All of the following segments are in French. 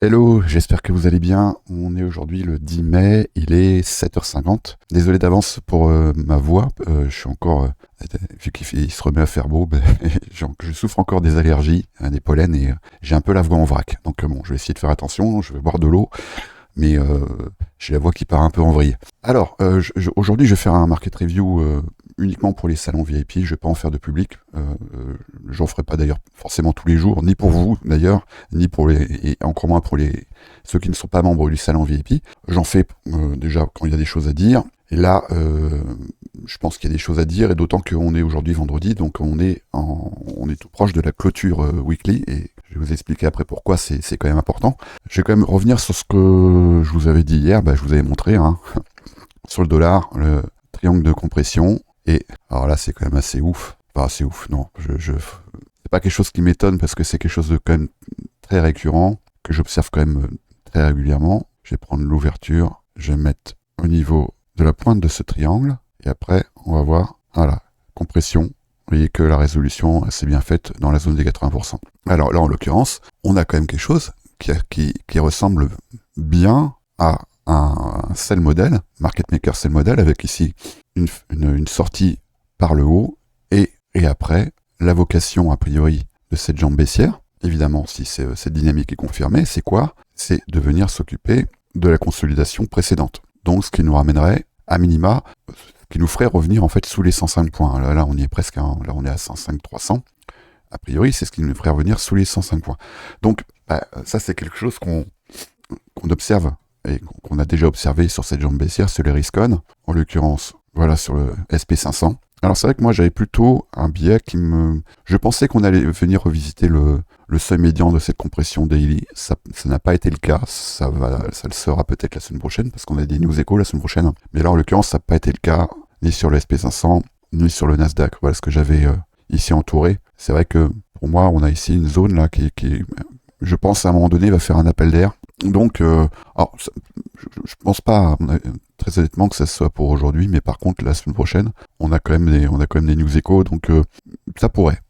Hello, j'espère que vous allez bien. On est aujourd'hui le 10 mai, il est 7h50. Désolé d'avance pour ma voix, je suis encore, vu qu'il se remet à faire beau, je souffre encore des allergies, des pollens et j'ai un peu la voix en vrac. Donc bon, je vais essayer de faire attention, je vais boire de l'eau, mais j'ai la voix qui part un peu en vrille. Alors, aujourd'hui, je vais faire un market review uniquement pour les salons VIP. Je vais pas en faire de public. J'en ferai pas d'ailleurs forcément tous les jours, ni pour vous d'ailleurs, ni pour les, et encore moins pour les ceux qui ne sont pas membres du salon VIP. J'en fais déjà quand il y a des choses à dire. Et là, je pense qu'il y a des choses à dire, et d'autant qu'on est aujourd'hui vendredi, donc on est tout proche de la clôture weekly, et je vais vous expliquer après pourquoi c'est quand même important. Je vais quand même revenir sur ce que je vous avais dit hier, je vous avais montré, sur le dollar, le triangle de compression, et alors là c'est quand même assez ouf, enfin assez ouf, non, c'est pas quelque chose qui m'étonne parce que c'est quelque chose de quand même très récurrent, que j'observe quand même très régulièrement. Je vais prendre l'ouverture, je vais mettre au niveau de la pointe de ce triangle, et après on va voir, voilà, compression. Vous voyez que la résolution s'est bien faite dans la zone des 80%. Alors là en l'occurrence, on a quand même quelque chose qui ressemble bien à un sell model, market maker sell model, avec ici une sortie par le haut, et après la vocation a priori de cette jambe baissière. Évidemment, si cette dynamique est confirmée, c'est quoi? C'est de venir s'occuper de la consolidation précédente. Donc ce qui nous ramènerait à minima, qui nous ferait revenir en fait sous les 105 points. Là on y est presque, là on est à 105 300. A priori, c'est ce qui nous ferait revenir sous les 105 points. Donc ça c'est quelque chose qu'on observe et qu'on a déjà observé sur cette jambe baissière, sur les risk-on, en l'occurrence, voilà, sur le SP500. Alors c'est vrai que moi j'avais plutôt un biais je pensais qu'on allait venir revisiter le seuil médian de cette compression daily. Ça n'a pas été le cas, ça le sera peut-être la semaine prochaine, parce qu'on a des news échos la semaine prochaine. Mais là en l'occurrence ça n'a pas été le cas, ni sur le SP500, ni sur le Nasdaq. Voilà ce que j'avais ici entouré. C'est vrai que pour moi on a ici une zone là qui je pense à un moment donné va faire un appel d'air. Donc, alors, je pense pas, très honnêtement, que ça soit pour aujourd'hui, mais par contre, la semaine prochaine, on a quand même des news échos, donc ça pourrait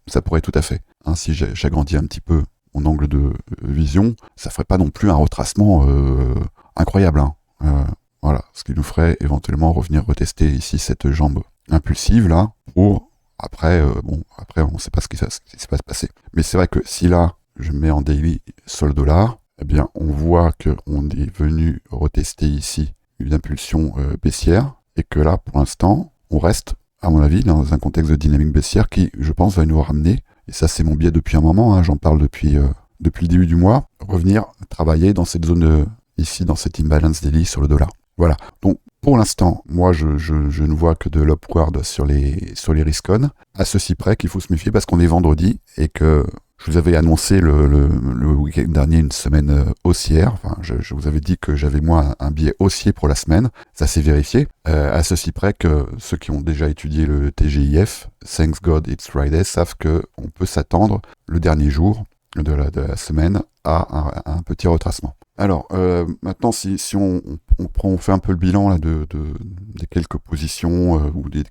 tout à fait. Si j'agrandis un petit peu mon angle de vision, ça ferait pas non plus un retracement incroyable. Voilà, ce qui nous ferait éventuellement revenir retester ici cette jambe impulsive là, pour après, après on sait pas ce qui va se passer. Mais c'est vrai que si là, je mets en daily sur le dollar, eh bien, on voit qu'on est venu retester ici une impulsion baissière, et que là, pour l'instant, on reste, à mon avis, dans un contexte de dynamique baissière qui, je pense, va nous ramener, et ça c'est mon biais depuis un moment, j'en parle depuis le début du mois, revenir travailler dans cette zone, ici, dans cette imbalance daily sur le dollar. Voilà, donc pour l'instant, moi je ne vois que de l'upward sur les risk-on, à ceci près qu'il faut se méfier parce qu'on est vendredi, et que je vous avais annoncé le week-end dernier une semaine haussière. Enfin, je vous avais dit que j'avais moi un biais haussier pour la semaine. Ça s'est vérifié. À ceci près que ceux qui ont déjà étudié le TGIF, Thanks God It's Friday, savent qu'on peut s'attendre le dernier jour de la semaine à un petit retracement. Alors, maintenant, si on fait un peu le bilan là, des quelques positions ou des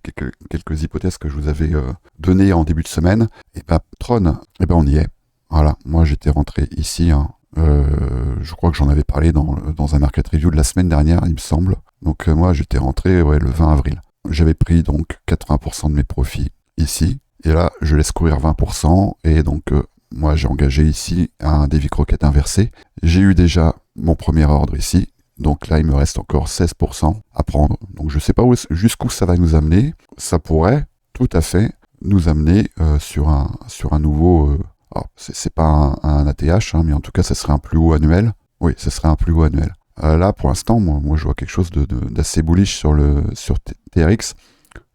quelques hypothèses que je vous avais données en début de semaine, et Tron, on y est. Voilà, moi j'étais rentré ici, je crois que j'en avais parlé dans un market review de la semaine dernière, il me semble. Donc moi j'étais rentré le 20 avril. J'avais pris donc 80% de mes profits ici, et là je laisse courir 20%, et donc moi j'ai engagé ici un Davy Crockett inversé. J'ai eu déjà mon premier ordre ici, donc là il me reste encore 16% à prendre. Donc je sais pas jusqu'où ça va nous amener. Ça pourrait tout à fait nous amener sur un nouveau... alors c'est pas un ATH, mais en tout cas ça serait un plus haut annuel. Oui, ça serait un plus haut annuel. Là pour l'instant, moi je vois quelque chose d'assez bullish sur TRX,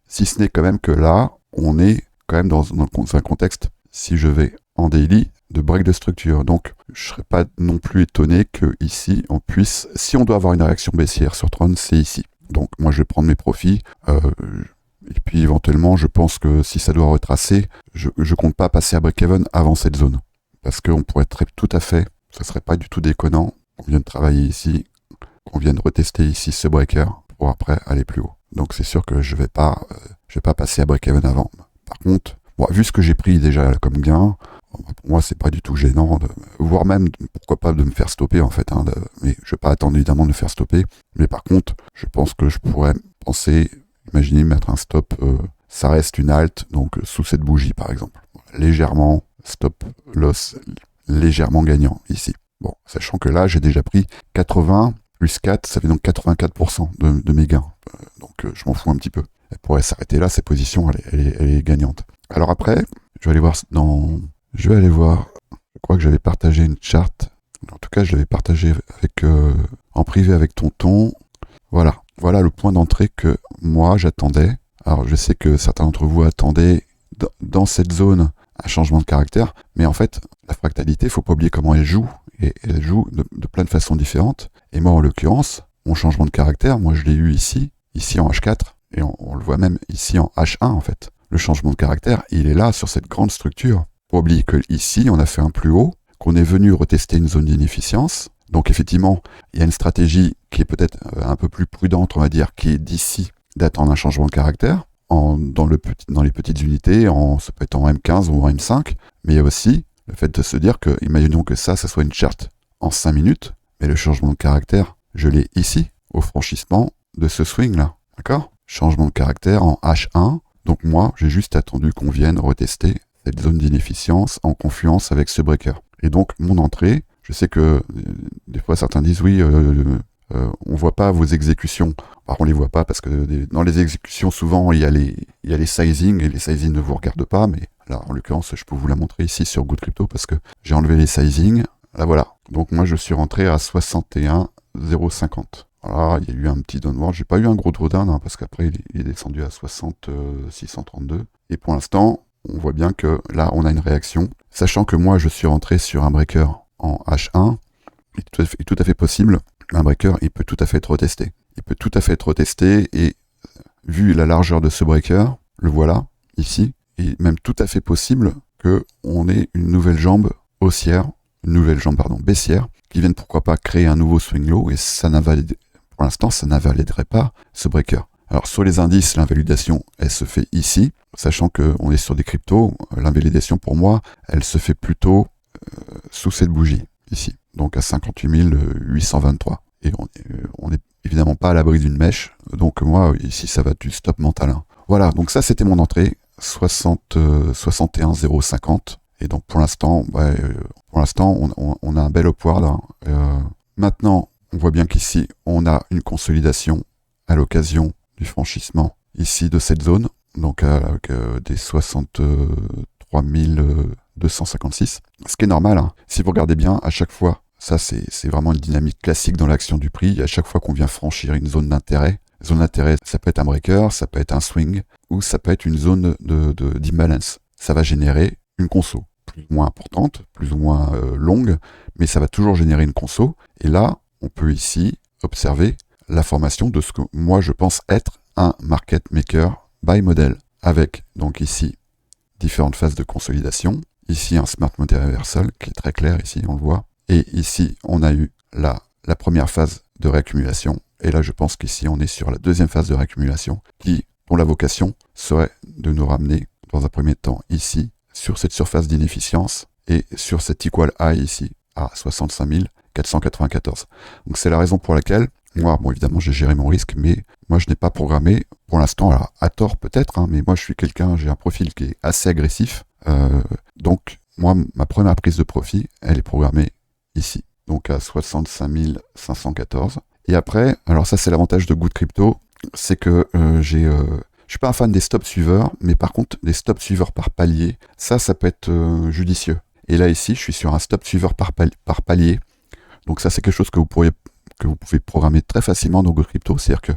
si ce n'est quand même que là, on est quand même dans un contexte, si je vais en daily, de break de structure. Donc, je serais pas non plus étonné que ici, on puisse, si on doit avoir une réaction baissière sur Tron, c'est ici. Donc, moi, je vais prendre mes profits. Et puis, éventuellement, je pense que si ça doit retracer, je compte pas passer à break-even avant cette zone. Parce qu'on pourrait être tout à fait, ça serait pas du tout déconnant, qu'on vienne travailler ici, qu'on vienne retester ici ce breaker, pour après aller plus haut. Donc, c'est sûr que je vais pas passer à break-even avant. Par contre, vu ce que j'ai pris déjà comme gain, Pour moi, c'est pas du tout gênant, voire même, pourquoi pas, de me faire stopper, en fait. Mais je vais pas attendre, évidemment, de me faire stopper. Mais par contre, je pense que je pourrais penser, imaginer mettre un stop, ça reste une halte, donc sous cette bougie, par exemple. Légèrement, stop loss, légèrement gagnant, ici. Bon, sachant que là, j'ai déjà pris 80 plus 4, ça fait donc 84% de mes gains. Donc, je m'en fous un petit peu. Elle pourrait s'arrêter là, cette position, elle est gagnante. Alors après, je vais aller voir je crois que j'avais partagé une charte. En tout cas, je l'avais partagé en privé avec Tonton. Voilà le point d'entrée que moi, j'attendais. Alors, je sais que certains d'entre vous attendaient dans cette zone un changement de caractère, mais en fait, la fractalité, il faut pas oublier comment elle joue, et elle joue de plein de façons différentes. Et moi, en l'occurrence, mon changement de caractère, moi, je l'ai eu ici en H4, et on le voit même ici en H1, en fait. Le changement de caractère, il est là, sur cette grande structure. Faut oublier que ici, on a fait un plus haut, qu'on est venu retester une zone d'inefficience. Donc, effectivement, il y a une stratégie qui est peut-être un peu plus prudente, on va dire, qui est d'ici d'attendre un changement de caractère. Dans les petites unités, ça peut être en M15 ou en M5, mais il y a aussi le fait de se dire que, imaginons que ça soit une charte en 5 minutes, mais le changement de caractère, je l'ai ici, au franchissement de ce swing-là, d'accord ? Changement de caractère en H1, donc moi, j'ai juste attendu qu'on vienne retester cette zone d'inefficience en confluence avec ce breaker. Et donc, mon entrée, je sais que des fois certains disent oui, on voit pas vos exécutions. Alors on les voit pas parce que dans les exécutions souvent il y a les sizing et les sizing ne vous regardent pas, mais là en l'occurrence je peux vous la montrer ici sur Good Crypto parce que j'ai enlevé les sizing. Là voilà. Donc moi je suis rentré à 61,050. Voilà, il y a eu un petit downward, j'ai pas eu un gros drawdown parce qu'après il est descendu à 632. Et pour l'instant, on voit bien que là on a une réaction. Sachant que moi je suis rentré sur un breaker en H1, il est tout à fait possible. Un breaker, il peut tout à fait être retesté. Il peut tout à fait être retesté et vu la largeur de ce breaker, le voilà, ici, et même tout à fait possible qu'on ait une nouvelle jambe baissière, qui vienne pourquoi pas créer un nouveau swing low et pour l'instant, ça n'invaliderait pas ce breaker. Alors sur les indices, l'invalidation, elle se fait ici, sachant qu'on est sur des cryptos, l'invalidation pour moi, elle se fait plutôt sous cette bougie, ici. Donc à 58 823. Et on n'est évidemment pas à l'abri d'une mèche. Donc moi, ici, ça va du stop mental. Voilà, donc ça, c'était mon entrée. 61,050. Et donc pour l'instant, on a un bel upward. Maintenant, on voit bien qu'ici, on a une consolidation à l'occasion du franchissement ici de cette zone. Donc avec des 63 256. Ce qui est normal. Si vous regardez bien, à chaque fois, ça, c'est vraiment une dynamique classique dans l'action du prix. À chaque fois qu'on vient franchir une zone d'intérêt, ça peut être un breaker, ça peut être un swing, ou ça peut être une zone d'imbalance. Ça va générer une conso, plus ou moins importante, plus ou moins longue, mais ça va toujours générer une conso. Et là, on peut ici observer la formation de ce que moi, je pense être un market maker buy model, avec donc ici différentes phases de consolidation. Ici, un smart money reversal qui est très clair, ici, on le voit. Et ici, on a eu la première phase de réaccumulation. Et là, je pense qu'ici, on est sur la deuxième phase de réaccumulation dont la vocation serait de nous ramener, dans un premier temps, ici, sur cette surface d'inefficience et sur cet equal high ici, à 65 494. Donc, c'est la raison pour laquelle, moi, bon, évidemment, j'ai géré mon risque, mais moi, je n'ai pas programmé, pour l'instant, alors, à tort peut-être, mais moi, j'ai un profil qui est assez agressif. Donc, moi, ma première prise de profit, elle est programmée ici, donc à 65 514. Et après, alors ça c'est l'avantage de Good Crypto, c'est que je suis pas un fan des stop suiveurs, mais par contre des stop suiveurs par palier, ça peut être judicieux. Et là ici, je suis sur un stop suiveur par palier, donc ça c'est quelque chose que vous pouvez programmer très facilement dans Good Crypto, c'est-à-dire que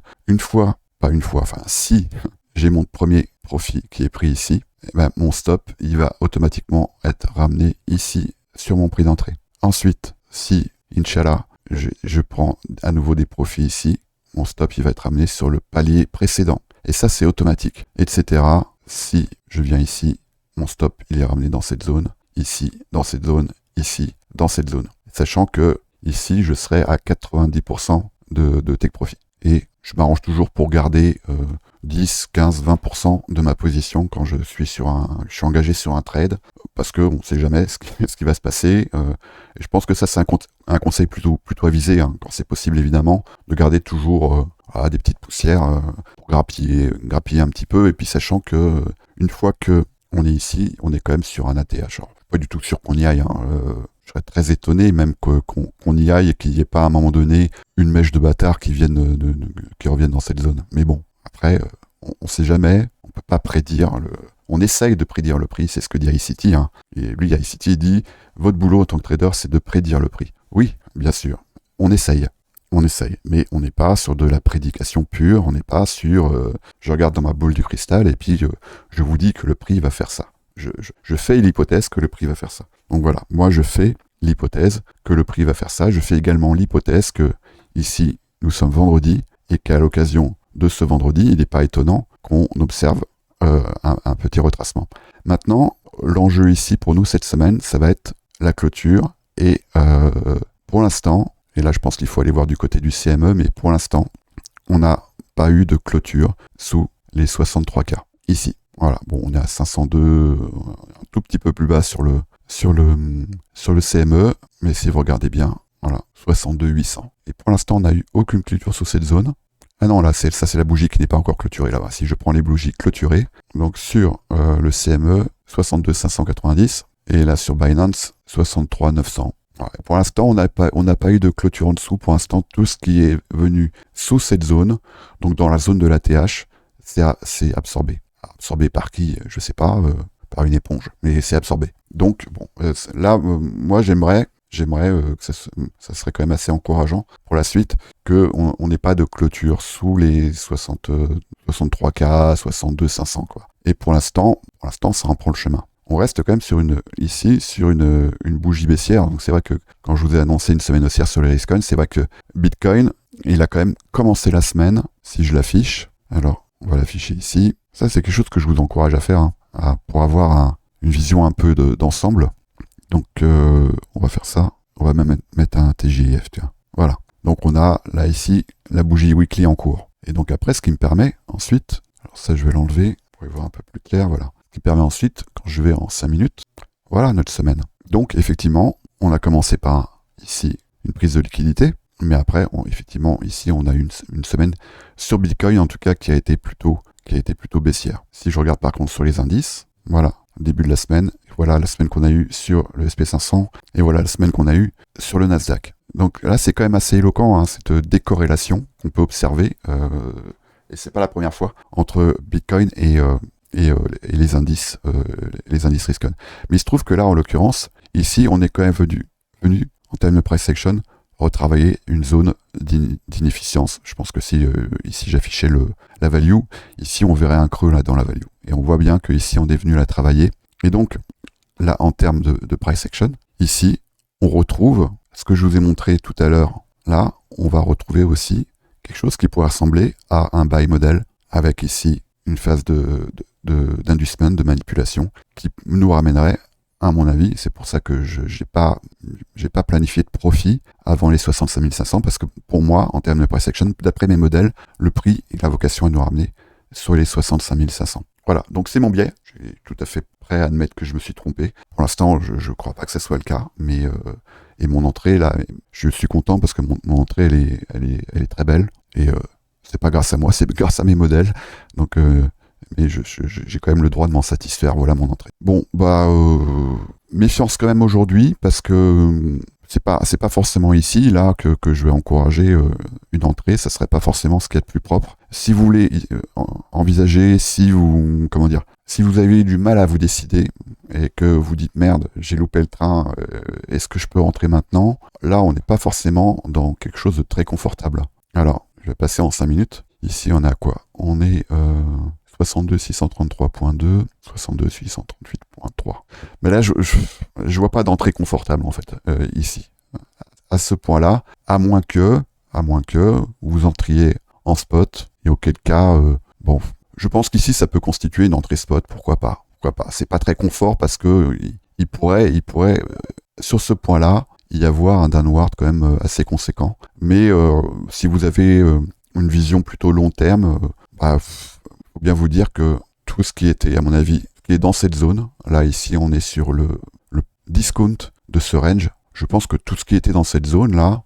si j'ai mon premier profit qui est pris ici, eh ben, mon stop, il va automatiquement être ramené ici sur mon prix d'entrée. Ensuite, si, Inch'Allah, je prends à nouveau des profits ici, mon stop, il va être ramené sur le palier précédent. Et ça, c'est automatique, etc. Si je viens ici, mon stop, il est ramené dans cette zone, ici, dans cette zone, ici, dans cette zone. Sachant que ici, je serai à 90% de take profit. Et je m'arrange toujours pour garder 10, 15, 20% de ma position quand je suis engagé sur un trade, parce qu'on ne sait jamais ce qui va se passer. Et je pense que ça, c'est un conseil plutôt avisé, hein, quand c'est possible évidemment, de garder toujours des petites poussières pour grappiller un petit peu, et puis sachant que une fois que on est ici, on est quand même sur un ATH. Alors, pas du tout sûr qu'on y aille, hein. Je serais très étonné même qu'on y aille et qu'il n'y ait pas à un moment donné une mèche de bâtard qui revienne dans cette zone. Mais bon, après, on ne sait jamais, on peut pas prédire on essaye de prédire le prix, c'est ce que dit iCity, hein. Et lui, iCity dit, votre boulot en tant que trader, c'est de prédire le prix. Oui, bien sûr, on essaye, mais on n'est pas sur de la prédication pure, on n'est pas sur, je regarde dans ma boule du cristal et puis je vous dis que le prix va faire ça. Je fais l'hypothèse que le prix va faire ça. Donc voilà, moi je fais l'hypothèse que le prix va faire ça. Je fais également l'hypothèse que ici, nous sommes vendredi et qu'à l'occasion de ce vendredi, il n'est pas étonnant qu'on observe un petit retracement. Maintenant, l'enjeu ici pour nous cette semaine, ça va être la clôture. Et pour l'instant, et là je pense qu'il faut aller voir du côté du CME, mais pour l'instant, on n'a pas eu de clôture sous les 63K. Ici, voilà, bon, on est à 502, un tout petit peu plus bas sur le CME, mais si vous regardez bien, voilà, 62 800. Et pour l'instant, on n'a eu aucune clôture sous cette zone. Ah non, là, ça c'est la bougie qui n'est pas encore clôturée là-bas. Si je prends les bougies clôturées, donc sur le CME, 62 590, et là sur Binance, 63 900. Ouais, pour l'instant, on n'a pas eu de clôture en dessous. Pour l'instant, tout ce qui est venu sous cette zone, donc dans la zone de l'ATH, c'est absorbé. Absorbé par qui? Je sais pas, par une éponge, mais c'est absorbé. Donc, bon, là, moi, j'aimerais que ça serait quand même assez encourageant pour la suite qu'on n'ait pas de clôture sous les 63K, 62 500, quoi. Et pour l'instant, ça en prend le chemin. On reste quand même sur une bougie baissière. Donc c'est vrai que quand je vous ai annoncé une semaine haussière sur les Riscoin, c'est vrai que Bitcoin, il a quand même commencé la semaine, si je l'affiche. Alors, on va l'afficher ici. Ça, c'est quelque chose que je vous encourage à faire, hein, pour avoir une vision un peu d'ensemble. Donc, on va faire ça. On va même mettre un TJF, tu vois. Voilà. Donc, on a là, ici, la bougie weekly en cours. Et donc, après, ce qui me permet ensuite, alors ça, je vais l'enlever pour y voir un peu plus clair, voilà. Ce qui permet ensuite, quand je vais en 5 minutes, voilà notre semaine. Donc, effectivement, on a commencé par, ici, une prise de liquidité. Mais après, effectivement, ici, on a une semaine sur Bitcoin, en tout cas, qui a été plutôt baissière. Si je regarde par contre sur les indices, voilà, début de la semaine, voilà la semaine qu'on a eue sur le SP500, et voilà la semaine qu'on a eue sur le Nasdaq. Donc là, c'est quand même assez éloquent, hein, cette décorrélation qu'on peut observer, et c'est pas la première fois, entre Bitcoin et les indices Riscon. Mais il se trouve que là, en l'occurrence, ici, on est quand même venu en termes de price action, retravailler une zone d'inefficience. Je pense que si ici j'affichais la value, ici on verrait un creux là dans la value. Et on voit bien que ici on est venu la travailler. Et donc là, en termes de price action, ici on retrouve ce que je vous ai montré tout à l'heure. Là, on va retrouver aussi quelque chose qui pourrait ressembler à un buy model avec ici une phase d'inducement, de manipulation qui nous ramènerait, à mon avis, c'est pour ça que j'ai pas planifié de profit avant les 65 500, parce que pour moi, en termes de price action, d'après mes modèles, le prix et la vocation à nous ramener sur les 65 500. Voilà, donc c'est mon biais. Je suis tout à fait prêt à admettre que je me suis trompé. Pour l'instant, je ne crois pas que ce soit le cas, mais et mon entrée, là, je suis content parce que mon entrée, elle est très belle, et c'est pas grâce à moi, c'est grâce à mes modèles. Donc mais j'ai quand même le droit de m'en satisfaire, voilà mon entrée. Bon, méfiance quand même aujourd'hui, parce que c'est pas forcément ici, là, que je vais encourager une entrée, ça serait pas forcément ce qu'il y a de plus propre. Si vous voulez envisager, si vous avez du mal à vous décider, et que vous dites merde, j'ai loupé le train, est-ce que je peux rentrer maintenant? Là, on n'est pas forcément dans quelque chose de très confortable. Alors, je vais passer en 5 minutes. Ici, on a quoi? On est 62 633.2, 62 638.3. Mais là, je vois pas d'entrée confortable, en fait, ici. À ce point-là, à moins que vous entriez en spot, et auquel cas, bon, je pense qu'ici, ça peut constituer une entrée spot, pourquoi pas. C'est pas très confort, parce que il pourrait, sur ce point-là, y avoir un downward quand même assez conséquent. Mais si vous avez une vision plutôt long terme, faut bien vous dire que tout ce qui était, à mon avis, qui est dans cette zone, là ici on est sur le discount de ce range, je pense que tout ce qui était dans cette zone là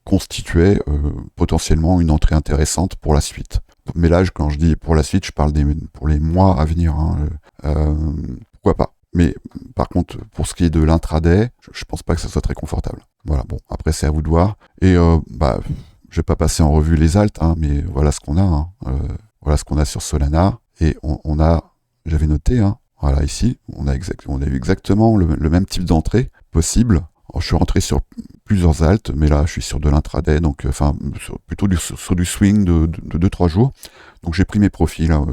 constituait potentiellement une entrée intéressante pour la suite. Mais là, quand je dis pour la suite, je parle pour les mois à venir. Pourquoi pas. Mais par contre, pour ce qui est de l'intraday, je pense pas que ça soit très confortable. Voilà, bon, après c'est à vous de voir. Et je vais pas passer en revue les alts, mais voilà ce qu'on a. Voilà ce qu'on a sur Solana. Et on a, j'avais noté, voilà ici, on a eu exactement le même type d'entrée possible. Alors, je suis rentré sur plusieurs alts, mais là je suis sur de l'intraday, donc plutôt sur du swing de 2-3 jours. Donc j'ai pris mes profits là,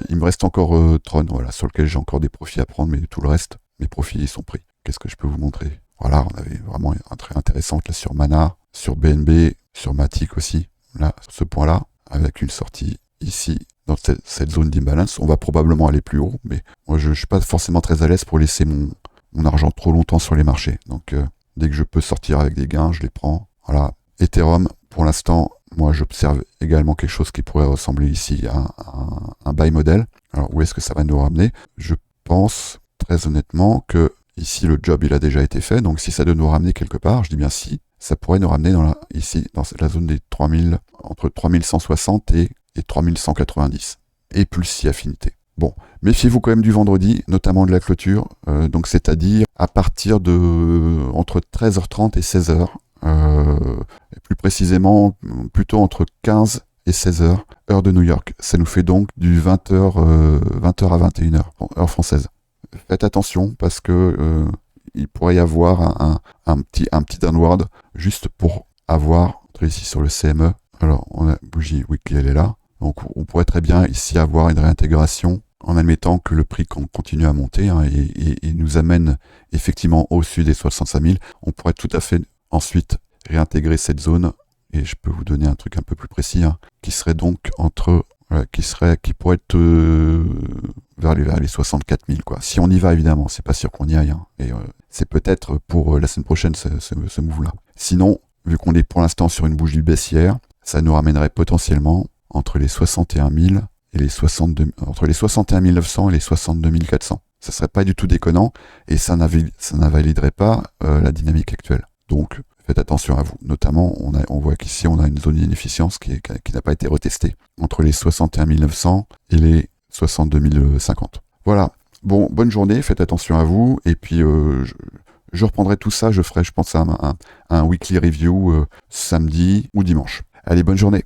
il me reste encore Tron, voilà, sur lequel j'ai encore des profits à prendre, mais tout le reste, mes profits ils sont pris. Qu'est-ce que je peux vous montrer? Voilà, on avait vraiment un trait intéressant là sur Mana, sur BNB, sur Matic aussi, là, sur ce point-là, avec une sortie ici, dans cette zone d'imbalance. On va probablement aller plus haut, mais moi je suis pas forcément très à l'aise pour laisser mon argent trop longtemps sur les marchés. Donc dès que je peux sortir avec des gains, je les prends. Voilà. Ethereum, pour l'instant, moi j'observe également quelque chose qui pourrait ressembler ici à un buy model. Alors où est-ce que ça va nous ramener? Je pense très honnêtement que ici le job il a déjà été fait, donc si ça doit nous ramener quelque part, je dis bien si, ça pourrait nous ramener ici dans la zone des 3000, entre 3160 et 3190, et plus si affinité. Bon, méfiez-vous quand même du vendredi, notamment de la clôture, donc c'est-à-dire à partir de entre 13h30 et 16h, et plus précisément plutôt entre 15 et 16h, heure de New York. Ça nous fait donc du 20h à 21h, heure française. Faites attention parce que il pourrait y avoir un petit downward juste pour avoir, ici sur le CME, alors on a bougie weekly, elle est là, donc on pourrait très bien ici avoir une réintégration en admettant que le prix continue à monter et nous amène effectivement au-dessus des 65 000, on pourrait tout à fait ensuite réintégrer cette zone, et je peux vous donner un truc un peu plus précis, qui serait donc qui pourrait être vers les 64 000, quoi. Si on y va, évidemment, c'est pas sûr qu'on y aille, et c'est peut-être pour la semaine prochaine ce move-là. Sinon, vu qu'on est pour l'instant sur une bougie baissière, ça nous ramènerait potentiellement entre les 61 000 et les 62, entre les 61 900 et les 62 400. Ça serait pas du tout déconnant, et ça n'invaliderait pas la dynamique actuelle. Donc, faites attention à vous. Notamment, on voit qu'ici, on a une zone d'inefficience qui n'a pas été retestée, entre les 61 900 et les 62 050. Voilà. Bon, bonne journée, faites attention à vous, et puis je reprendrai tout ça, je ferai, je pense, un weekly review samedi ou dimanche. Allez, bonne journée.